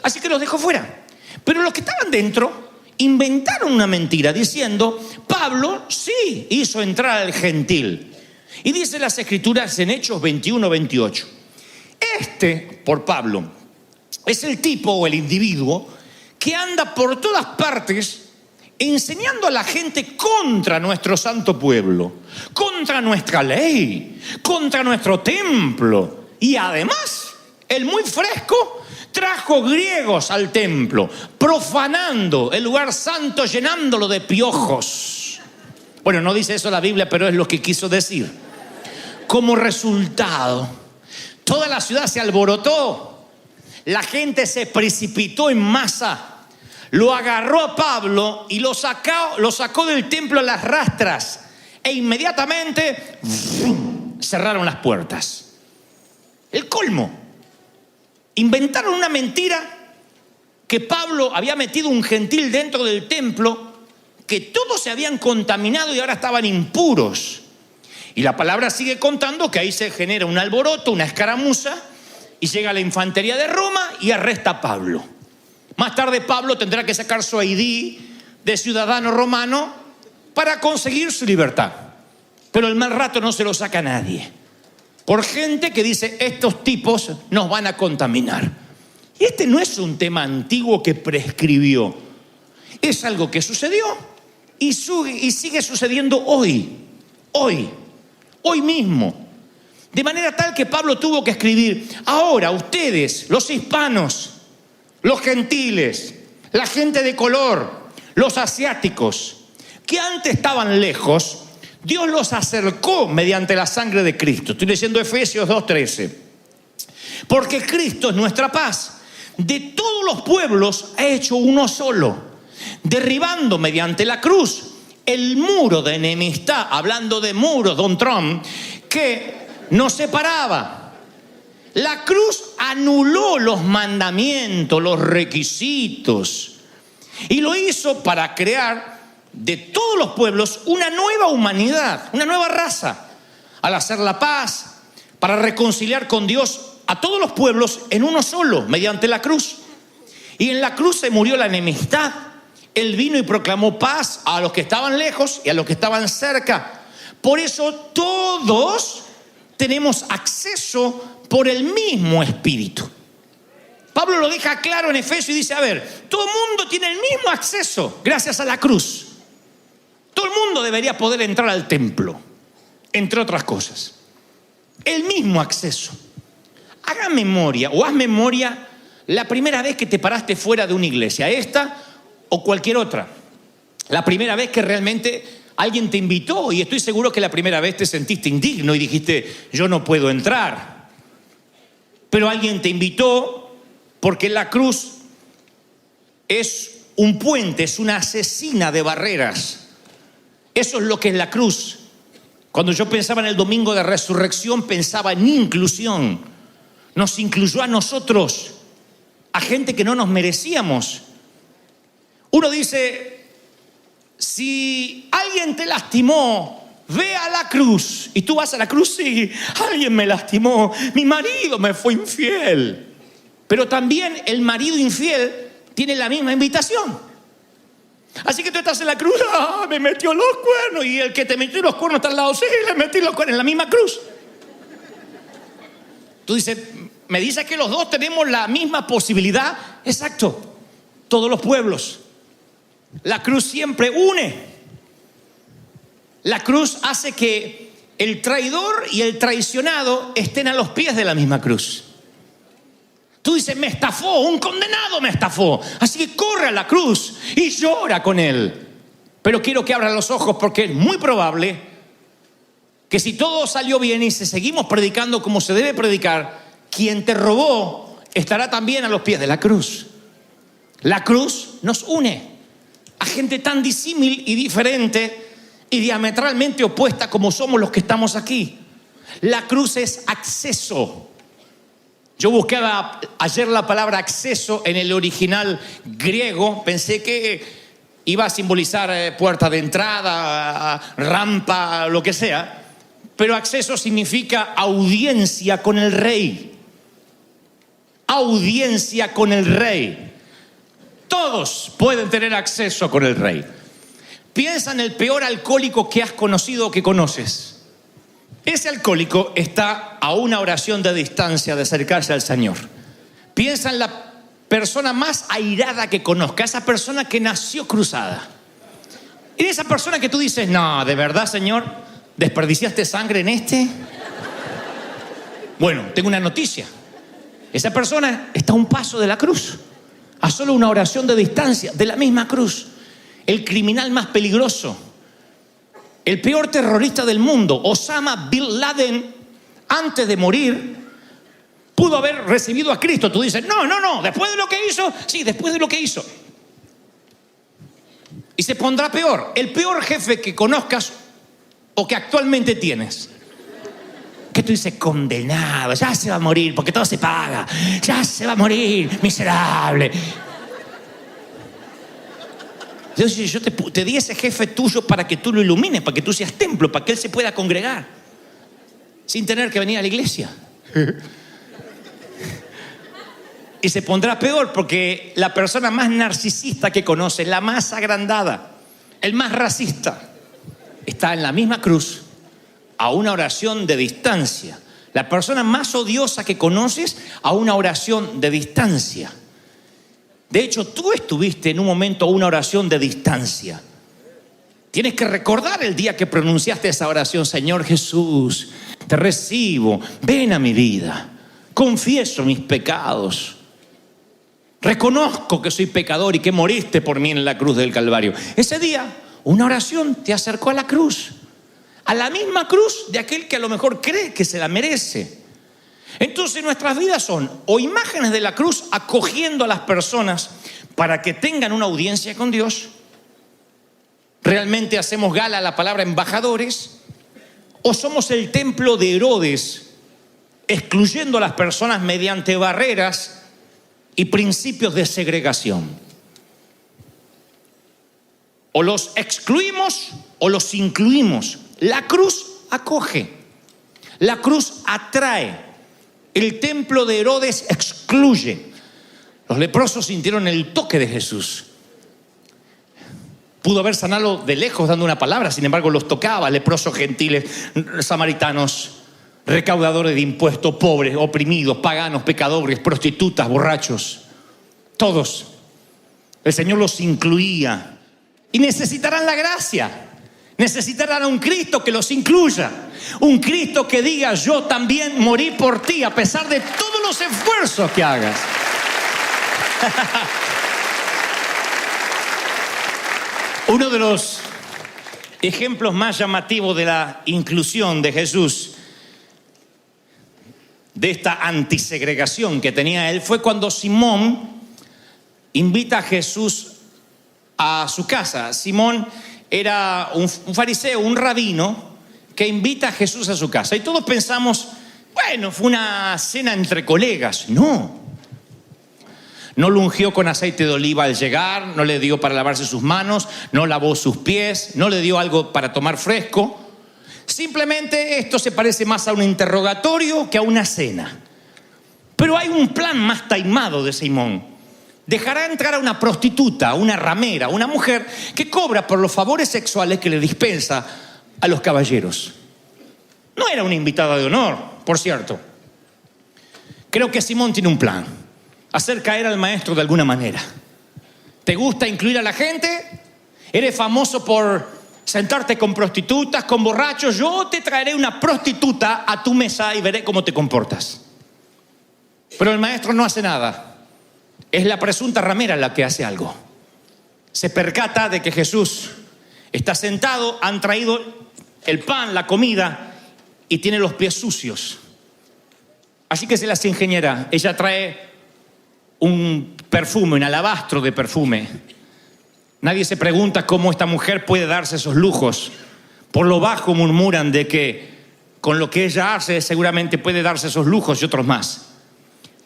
Así que los dejó fuera. Pero los que estaban dentro inventaron una mentira diciendo, Pablo sí hizo entrar al gentil. Y dice las Escrituras en Hechos 21-28. Por Pablo, es el tipo o el individuo que anda por todas partes enseñando a la gente contra nuestro santo pueblo, contra nuestra ley, contra nuestro templo. Y además, el muy fresco trajo griegos al templo, profanando el lugar santo, llenándolo de piojos. Bueno, no dice eso la Biblia, pero es lo que quiso decir. Como resultado, toda la ciudad se alborotó, la gente se precipitó en masa, lo agarró a Pablo y lo sacó del templo a las rastras, e inmediatamente cerraron las puertas. El colmo. Inventaron una mentira, que Pablo había metido un gentil dentro del templo, que todos se habían contaminado y ahora estaban impuros. Y la palabra sigue contando que ahí se genera un alboroto, una escaramuza, y llega la infantería de Roma y arresta a Pablo. Más tarde Pablo tendrá que sacar su ID de ciudadano romano para conseguir su libertad. Pero el mal rato no se lo saca nadie, por gente que dice, estos tipos nos van a contaminar. Y este no es un tema antiguo que prescribió. Es algo que sucedió y sigue sucediendo hoy mismo. De manera tal que Pablo tuvo que escribir, ahora ustedes, los hispanos, los gentiles, la gente de color, los asiáticos, que antes estaban lejos, Dios los acercó mediante la sangre de Cristo. Estoy leyendo Efesios 2:13. Porque Cristo es nuestra paz. De todos los pueblos ha hecho uno solo, derribando mediante la cruz el muro de enemistad, hablando de muros, Don Trump, que nos separaba. La cruz anuló los mandamientos, los requisitos, y lo hizo para crear de todos los pueblos una nueva humanidad, una nueva raza, al hacer la paz, para reconciliar con Dios a todos los pueblos en uno solo, mediante la cruz. Y en la cruz se murió la enemistad. Él vino y proclamó paz a los que estaban lejos y a los que estaban cerca. Por eso todos tenemos acceso por el mismo Espíritu. Pablo lo deja claro en Efesios y dice, a ver, todo el mundo tiene el mismo acceso gracias a la cruz. Todo el mundo debería poder entrar al templo, entre otras cosas. El mismo acceso. Haga memoria o haz memoria la primera vez que te paraste fuera de una iglesia, esta o cualquier otra. La primera vez que realmente alguien te invitó, y estoy seguro que la primera vez te sentiste indigno y dijiste, yo no puedo entrar. Pero alguien te invitó porque la cruz es un puente, es una asesina de barreras. Eso es lo que es la cruz. Cuando yo pensaba en el domingo de resurrección, pensaba en inclusión. Nos incluyó a nosotros, a gente que no nos merecíamos. Uno dice, si alguien te lastimó, ve a la cruz. Y tú vas a la cruz, sí, alguien me lastimó, mi marido me fue infiel. Pero también el marido infiel tiene la misma invitación. Así que tú estás en la cruz, me metió los cuernos, y el que te metió los cuernos está al lado, sí, le metí los cuernos en la misma cruz. Tú dices, me dices que los dos tenemos la misma posibilidad. Exacto, todos los pueblos. La cruz siempre une. La cruz hace que el traidor y el traicionado estén a los pies de la misma cruz. Tú dices, me estafó, un condenado me estafó. Así que corre a la cruz y llora con él. Pero quiero que abran los ojos, porque es muy probable que si todo salió bien y si seguimos predicando como se debe predicar, quien te robó estará también a los pies de la cruz. La cruz nos une a gente tan disímil y diferente y diametralmente opuesta como somos los que estamos aquí. La cruz es acceso. Yo buscaba ayer la palabra acceso en el original griego. Pensé que iba a simbolizar puerta de entrada, rampa, lo que sea. Pero acceso significa audiencia con el rey. Audiencia con el rey. Todos pueden tener acceso con el rey. Piensa en el peor alcohólico que has conocido o que conoces. Ese alcohólico está a una oración de distancia de acercarse al Señor. Piensa en la persona más airada que conozca, esa persona que nació cruzada. Y esa persona que tú dices, no, ¿de verdad, Señor? ¿Desperdiciaste sangre en este? Bueno, tengo una noticia. Esa persona está a un paso de la cruz, a solo una oración de distancia de la misma cruz. El criminal más peligroso, el peor terrorista del mundo, Osama Bin Laden, antes de morir, pudo haber recibido a Cristo. Tú dices, no, después de lo que hizo, sí, después de lo que hizo. Y se pondrá peor, el peor jefe que conozcas o que actualmente tienes. Que tú dices, condenado, ya se va a morir, porque todo se paga, ya se va a morir, miserable. Yo te di ese jefe tuyo para que tú lo ilumines, para que tú seas templo, para que él se pueda congregar sin tener que venir a la iglesia. Y se pondrá peor, porque la persona más narcisista que conoce, la más agrandada, el más racista, está en la misma cruz, a una oración de distancia. La persona más odiosa que conoces, a una oración de distancia. De hecho, tú estuviste en un momento a una oración de distancia. Tienes que recordar el día que pronunciaste esa oración. Señor Jesús, te recibo, ven a mi vida, confieso mis pecados, reconozco que soy pecador y que moriste por mí en la cruz del Calvario. Ese día, una oración te acercó a la cruz, a la misma cruz de aquel que a lo mejor cree que se la merece. Entonces nuestras vidas son o imágenes de la cruz acogiendo a las personas para que tengan una audiencia con Dios. Realmente hacemos gala a la palabra embajadores, o somos el templo de Herodes, excluyendo a las personas mediante barreras y principios de segregación. O los excluimos o los incluimos. La cruz acoge, la cruz atrae. El templo de Herodes excluye. Los leprosos sintieron el toque de Jesús. Pudo haber sanado de lejos dando una palabra, sin embargo los tocaba. Leprosos gentiles, samaritanos, recaudadores de impuestos, pobres, oprimidos, paganos, pecadores, prostitutas, borrachos. Todos. El Señor los incluía. Y necesitarán la gracia. Necesitarán a un Cristo que los incluya. Un Cristo que diga, yo también morí por ti, a pesar de todos los esfuerzos que hagas. Uno de los ejemplos más llamativos de la inclusión de Jesús, de esta antisegregación que tenía él, fue cuando Simón invita a Jesús a su casa. Simón era un fariseo, un rabino, que invita a Jesús a su casa. Y todos pensamos, bueno, fue una cena entre colegas. No lo ungió con aceite de oliva al llegar, no le dio para lavarse sus manos, no lavó sus pies, no le dio algo para tomar fresco. Simplemente esto se parece más a un interrogatorio que a una cena. Pero hay un plan más taimado de Simón. Dejará entrar a una prostituta, una ramera, una mujer que cobra por los favores sexuales que le dispensa a los caballeros. No era una invitada de honor, por cierto. Creo que Simón tiene un plan: hacer caer al maestro de alguna manera. ¿Te gusta incluir a la gente? ¿Eres famoso por sentarte con prostitutas, con borrachos? Yo te traeré una prostituta a tu mesa y veré cómo te comportas. Pero el maestro no hace nada. Es la presunta ramera la que hace algo. Se percata de que Jesús está sentado, han traído el pan, la comida, y tiene los pies sucios. Así que se las ingeniera. Ella trae un perfume, un alabastro de perfume. Nadie se pregunta cómo esta mujer puede darse esos lujos. Por lo bajo murmuran de que con lo que ella hace seguramente puede darse esos lujos y otros más.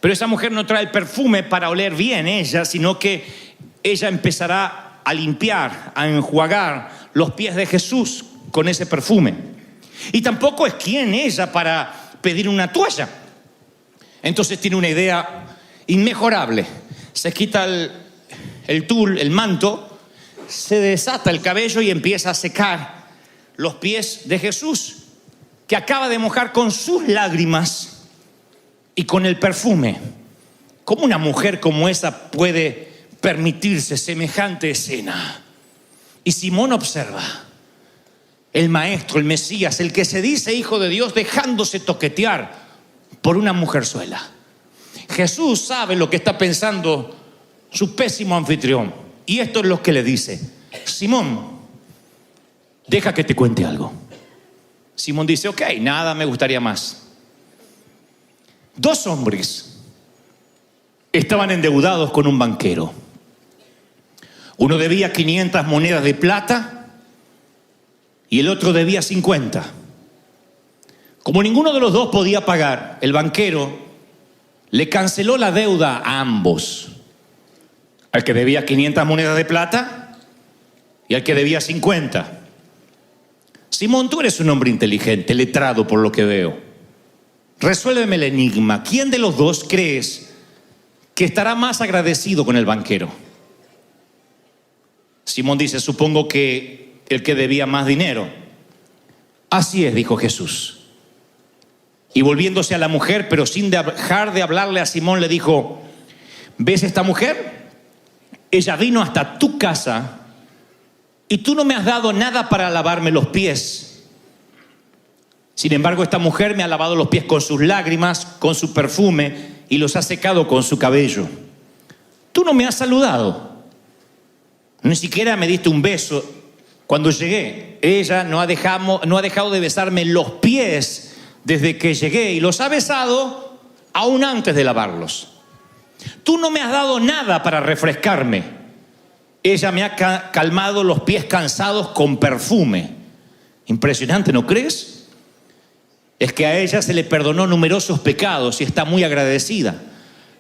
Pero esa mujer no trae el perfume para oler bien ella, sino que ella empezará a limpiar, a enjuagar los pies de Jesús con ese perfume. Y tampoco es quien ella para pedir una toalla. Entonces tiene una idea inmejorable. Se quita el tul, el manto, se desata el cabello y empieza a secar los pies de Jesús, que acaba de mojar con sus lágrimas y con el perfume. ¿Cómo una mujer como esa puede permitirse semejante escena? Y Simón observa. El maestro, el Mesías, el que se dice hijo de Dios, dejándose toquetear por una mujerzuela. Jesús sabe lo que está pensando su pésimo anfitrión. Y esto es lo que le dice: Simón, deja que te cuente algo. Simón dice: ok, nada me gustaría más. 2 hombres estaban endeudados con un banquero. Uno debía 500 monedas de plata y el otro debía 50. Como ninguno de los dos podía pagar, el banquero le canceló la deuda a ambos. Al que debía 500 monedas de plata y al que debía 50. Simón, tú eres un hombre inteligente, letrado por lo que veo. Resuélveme el enigma. ¿Quién de los dos crees que estará más agradecido con el banquero? Simón dice: supongo que el que debía más dinero. Así es, dijo Jesús. Y volviéndose a la mujer, pero sin dejar de hablarle a Simón, le dijo: ¿ves esta mujer? Ella vino hasta tu casa y tú no me has dado nada para lavarme los pies. Sin embargo, esta mujer me ha lavado los pies con sus lágrimas, con su perfume, y los ha secado con su cabello. Tú no me has saludado. Ni siquiera me diste un beso cuando llegué. Ella no ha dejado de besarme los pies desde que llegué, y los ha besado aún antes de lavarlos. Tú no me has dado nada para refrescarme. Ella me ha calmado los pies cansados con perfume. Impresionante, ¿no crees? Es que a ella se le perdonó numerosos pecados y está muy agradecida.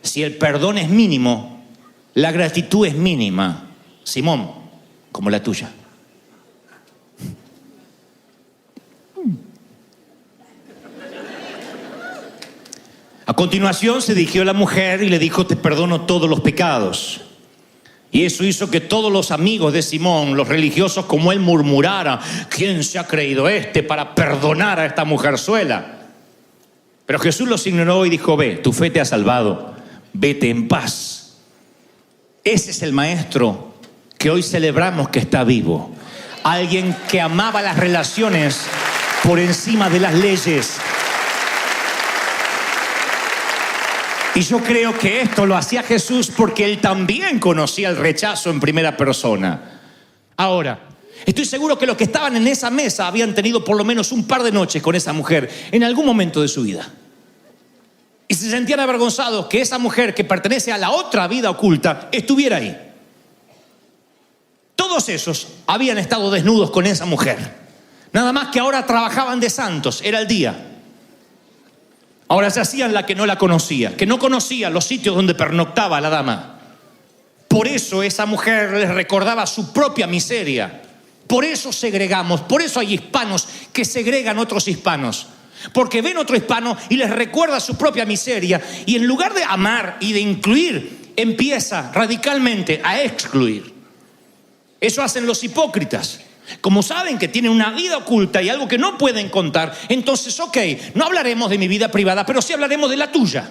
Si el perdón es mínimo, la gratitud es mínima. Simón, como la tuya. A continuación se dirigió a la mujer y le dijo: te perdono todos los pecados. Y eso hizo que todos los amigos de Simón, los religiosos como él, murmuraran: ¿quién se ha creído para perdonar a esta mujerzuela? Pero Jesús los ignoró y dijo: ve, tu fe te ha salvado, vete en paz. Ese es el maestro que hoy celebramos que está vivo. Alguien que amaba las relaciones por encima de las leyes. Y yo creo que esto lo hacía Jesús porque él también conocía el rechazo en primera persona. Ahora, estoy seguro que los que estaban en esa mesa habían tenido por lo menos un par de noches con esa mujer en algún momento de su vida. Y se sentían avergonzados que esa mujer que pertenece a la otra vida oculta estuviera ahí. Todos esos habían estado desnudos con esa mujer. Nada más que ahora trabajaban de santos, era el día. Ahora se hacían la que no la conocía, que no conocía los sitios donde pernoctaba la dama. Por eso esa mujer les recordaba su propia miseria. Por eso segregamos, por eso hay hispanos que segregan otros hispanos. Porque ven otro hispano y les recuerda su propia miseria. Y en lugar de amar y de incluir, empieza radicalmente a excluir. Eso hacen los hipócritas. Como saben que tienen una vida oculta y algo que no pueden contar, entonces, ok, no hablaremos de mi vida privada, pero sí hablaremos de la tuya.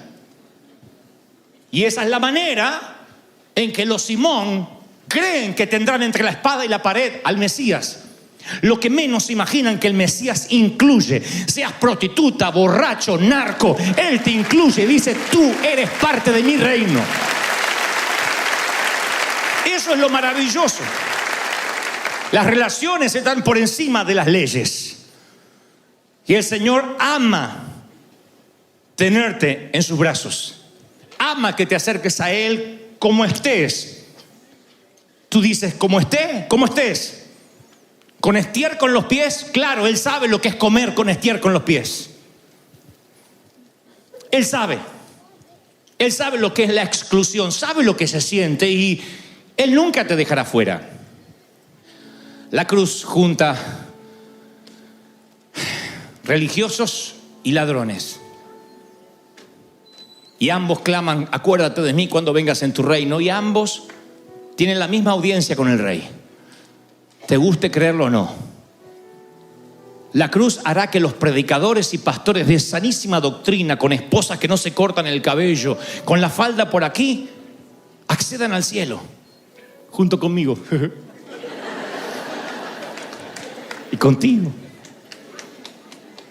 Y esa es la manera en que los Simón creen que tendrán entre la espada y la pared al Mesías. Lo que menos imaginan que el Mesías incluye, seas prostituta, borracho, narco, Él te incluye, dice, tú eres parte de mi reino. Eso es lo maravilloso. Las relaciones están por encima de las leyes. Y el Señor ama tenerte en sus brazos. Ama que te acerques a Él como estés. Tú dices, como estés. Con estiércol en los pies, claro, Él sabe lo que es comer con estiércol en los pies. Él sabe lo que es la exclusión, sabe lo que se siente y Él nunca te dejará fuera. La cruz junta religiosos y ladrones. Y ambos claman, acuérdate de mí cuando vengas en tu reino. Y ambos tienen la misma audiencia con el rey. Te guste creerlo o no. La cruz hará que los predicadores y pastores de sanísima doctrina, con esposas que no se cortan el cabello, con la falda por aquí, accedan al cielo, junto conmigo. Y contigo.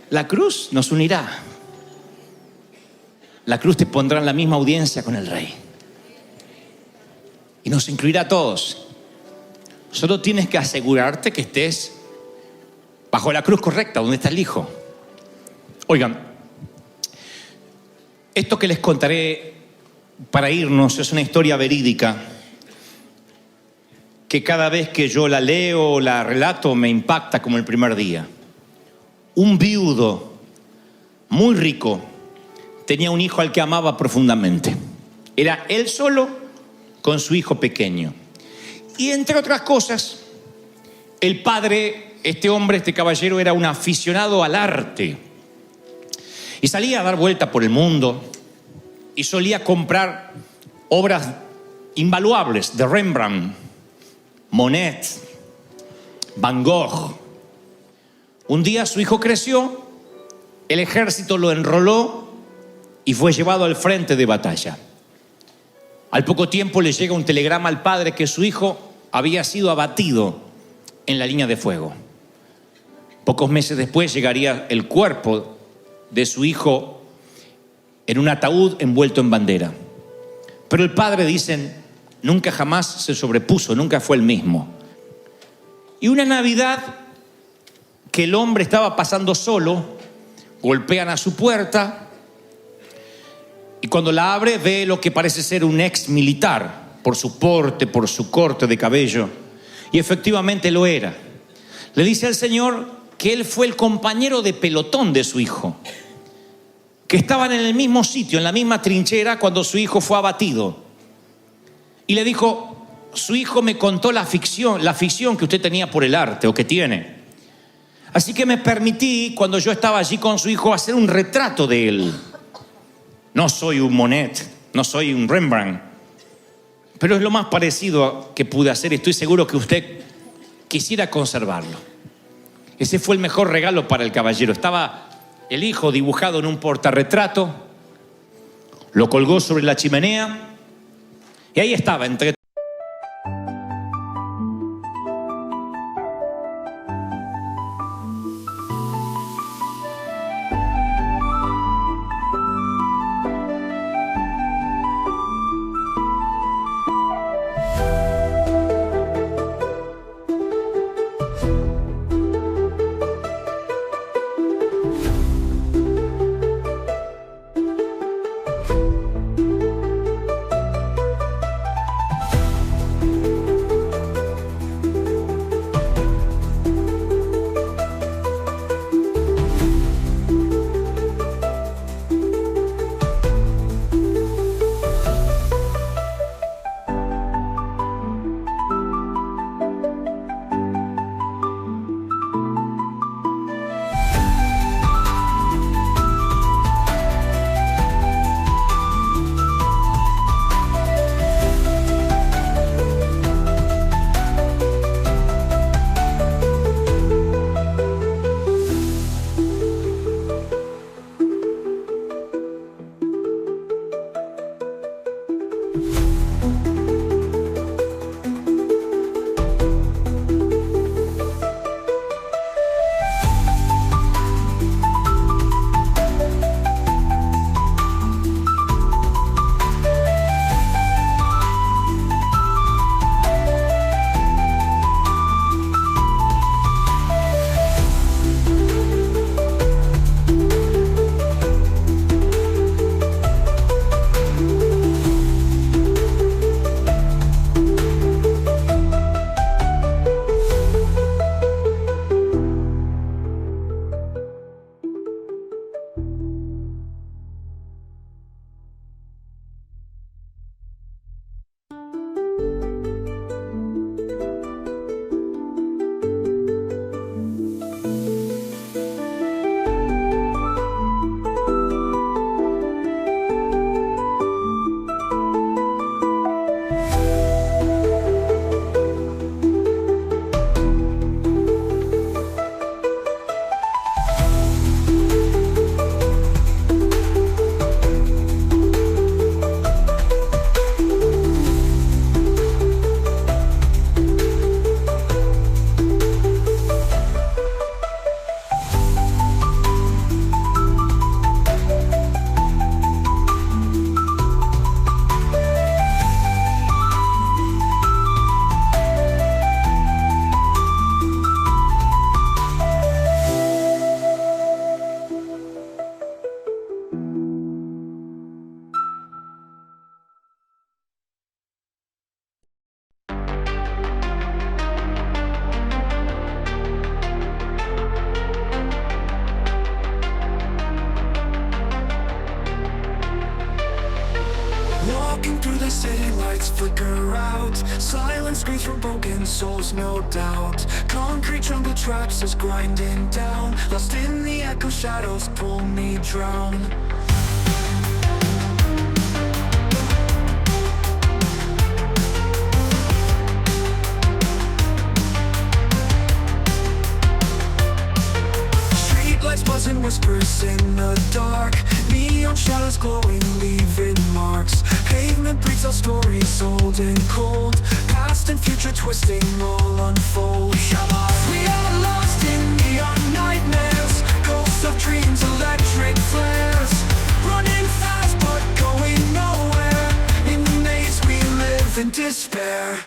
La cruz nos unirá. La cruz te pondrá en la misma audiencia con el rey. Y nos incluirá a todos. Solo tienes que asegurarte que estés bajo la cruz correcta, donde está el Hijo. Oigan, esto que les contaré para irnos es una historia verídica que cada vez que yo la leo o la relato me impacta como el primer día. Un viudo muy rico tenía un hijo al que amaba profundamente. Era él solo con su hijo pequeño. Y entre otras cosas, el padre, este hombre, este caballero, era un aficionado al arte. Y salía a dar vuelta por el mundo y solía comprar obras invaluables de Rembrandt, Monet, Van Gogh. Un día su hijo creció, el ejército lo enroló y fue llevado al frente de batalla. Al poco tiempo le llega un telegrama al padre que su hijo había sido abatido en la línea de fuego. Pocos meses después llegaría el cuerpo de su hijo en un ataúd envuelto en bandera. Pero el padre, dicen, nunca jamás se sobrepuso, nunca fue el mismo. Y una Navidad que el hombre estaba pasando solo, golpean a su puerta y cuando la abre ve lo que parece ser un ex militar, por su porte, por su corte de cabello, y efectivamente lo era. Le dice al Señor que él fue el compañero de pelotón de su hijo, que estaban en el mismo sitio, en la misma trinchera cuando su hijo fue abatido. Y le dijo, su hijo me contó la afición que usted tenía por el arte, o que tiene. Así que me permití, cuando yo estaba allí con su hijo, hacer un retrato de él. No soy un Monet, no soy un Rembrandt, pero es lo más parecido que pude hacer. Estoy seguro que usted quisiera conservarlo. Ese fue el mejor regalo para el caballero. Estaba el hijo dibujado en un portarretrato, lo colgó sobre la chimenea y ahí estaba entre city lights flicker out. Silence screams from broken souls, no doubt. Concrete jungle traps us grinding down. Lost in the echo, shadows pull me drown. Streetlights buzzing, whispers in the dark. Neon shadows glowing, leaving marks. Pavement breathes our stories, old and cold. Past and future twisting, all unfold. We are lost in neon nightmares. Ghosts of dreams, electric flares. Running fast but going nowhere. In the maze we live in despair.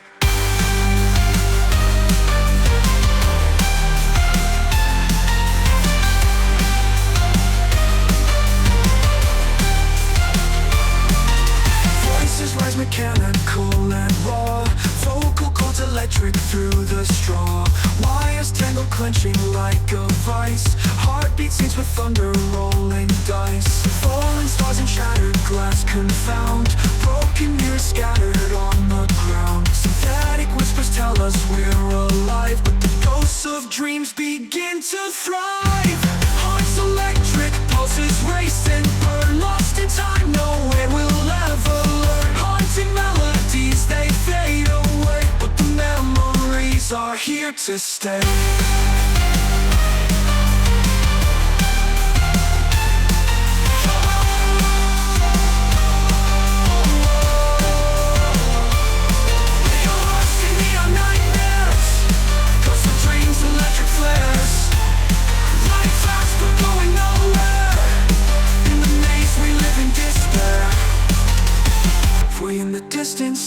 Rise mechanical and raw. Vocal cords electric through the straw. Wires tangle clenching like a vice. Heartbeat scenes with thunder rolling dice. Falling stars and shattered glass confound. Broken mirrors scattered on the ground. Synthetic whispers tell us we're alive, but the ghosts of dreams begin to thrive. Hearts electric, pulses racing. We're lost in time, nowhere we'll ever learn. Haunting melodies, they fade away, but the memories are here to stay.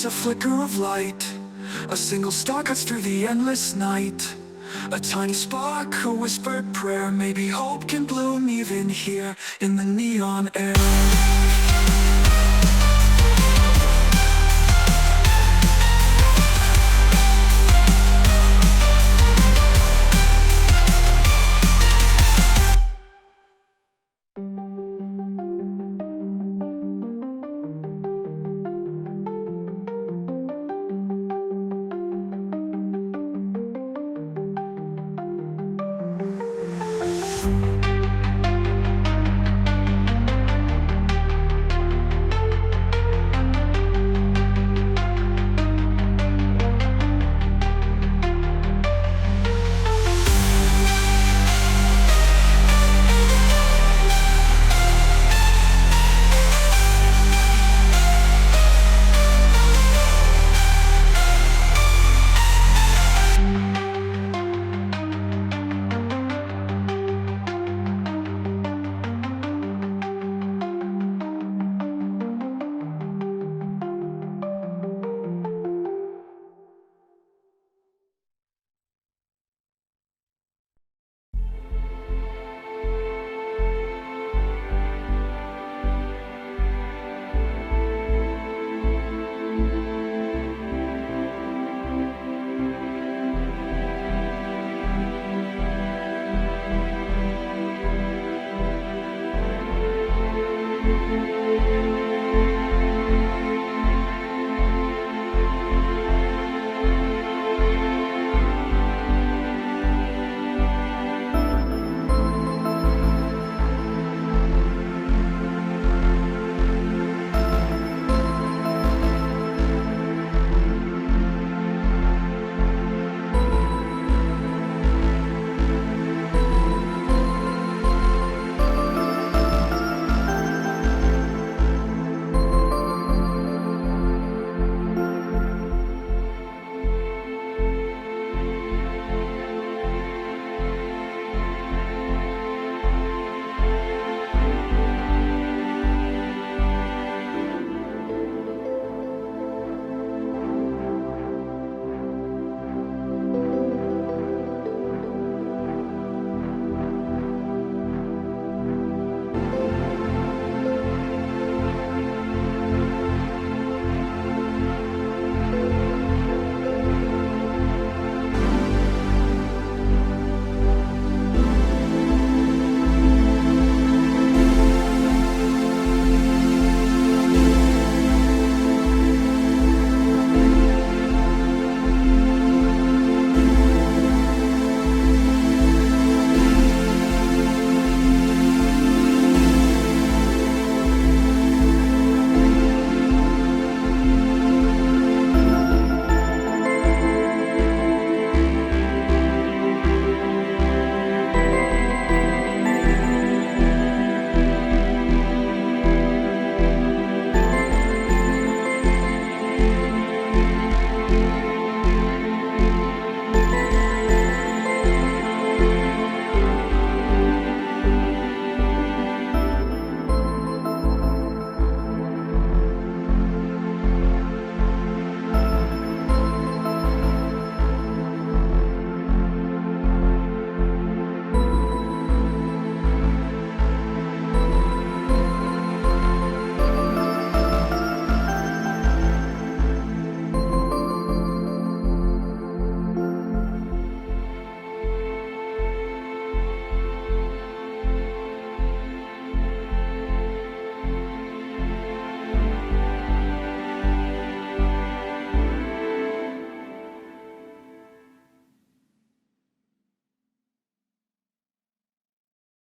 A flicker of light, a single star cuts through the endless night. A tiny spark, a whispered prayer. Maybe hope can bloom even here in the neon air.